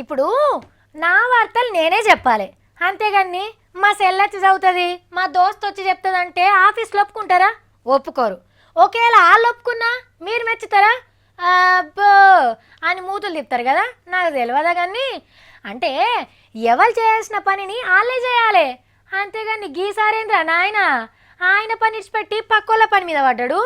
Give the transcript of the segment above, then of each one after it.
ఇప్పుడు నా వార్తలు నేనే చెప్పాలి, అంతేగాని మా సెల్లచ్చి చదువుతుంది, మా దోస్త్ వచ్చి చెప్తుందంటే ఆఫీస్లో ఒప్పుకుంటారా? ఒప్పుకోరు. ఒకవేళ వాళ్ళు ఒప్పుకున్నా మీరు మెచ్చుతారా? అబ్బో అని మూతులు తిప్పుతారు కదా. నాకు తెలియదా కానీ, అంటే ఎవరు చేయాల్సిన పనిని వాళ్ళే చేయాలి, అంతేగాని గీసారేంద్ర నాయన ఆయన పని ఇచ్చిపెట్టి పక్కోళ్ళ పని మీద పడ్డాడు.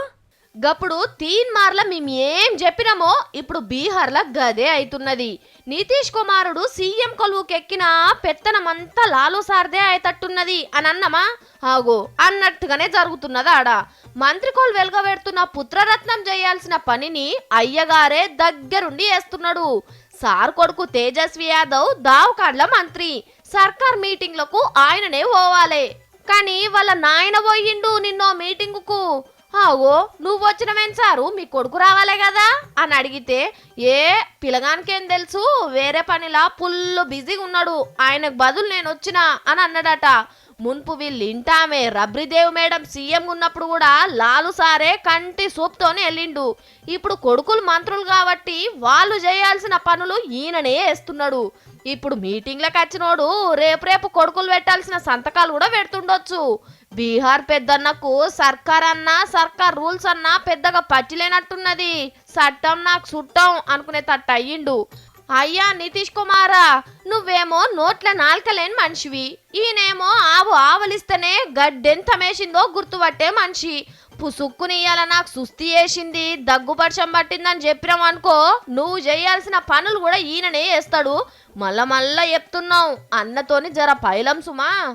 గప్పుడు తీన్ మార్ల మేమేం చెప్పినామో ఇప్పుడు బీహార్ల గదే అవుతున్నది. నితీష్ కుమారుడు సీఎం కొలువుకెక్కిన పెత్తనమంతా లాలు సార్దే అయ్యేటట్టున్నది అని అన్నమా? ఆగో అన్నట్టుగానే జరుగుతున్నది ఆడ. మంత్రికోలు వెలుగబెడుతున్న పుత్రరత్నం చేయాల్సిన పనిని అయ్యగారే దగ్గరుండి వేస్తున్నాడు. సార్ కొడుకు తేజస్వి యాదవ్ దావకాడ్ల మంత్రి, సర్కార్ మీటింగ్లకు ఆయననే పోవాలే. కానీ వాళ్ళ నాయన పోయిండు నిన్నో మీటింగుకు. ఆగో నువ్వు వచ్చినవేం సారు, మీ కొడుకు రావాలే కదా అని అడిగితే, ఏ పిల్లగానికేం తెలుసు, వేరే పనిలా ఫుల్ బిజీగా ఉన్నాడు, ఆయనకు బదులు నేను వచ్చినా అని అన్నాడట. మున్పు వీళ్ళు ఇంటామే రబ్రిదేవ్ మేడం సీఎం ఉన్నప్పుడు కూడా లాలు సారే కంటి సూప్తోనే వెళ్ళిండు. ఇప్పుడు కొడుకులు మంత్రులు కాబట్టి వాళ్ళు చేయాల్సిన పనులు ఈయననే వేస్తున్నాడు. ఇప్పుడు మీటింగ్లకు వచ్చినోడు రేపు కొడుకులు పెట్టాల్సిన సంతకాలు కూడా పెడుతుండొచ్చు. బీహార్ పెద్దన్నకు సర్కార్ అన్నా సర్కార్ రూల్స్ అన్నా పెద్దగా పచ్చిలేనట్టున్నది. చట్టం నాకు చుట్టం అనుకునేటట్టు అయ్యిండు. అయ్యా నితీష్ కుమారా, నువ్వేమో నోట్ల నాల్కలేని మనిషివి, ఈయనేమో ఆవలిస్తేనే గడ్డెంత మేసిందో గుర్తుపట్టే మనిషి. పుసుక్కునియ్యాల నాకు సుస్తి చేసింది, దగ్గుపర్షం పట్టిందని చెప్పినాం అనుకో, నువ్వు చేయాల్సిన పనులు కూడా ఈయననే చేస్తాడు. మళ్ళా చెప్తున్నావు అన్నతోని జర పైలం సుమా.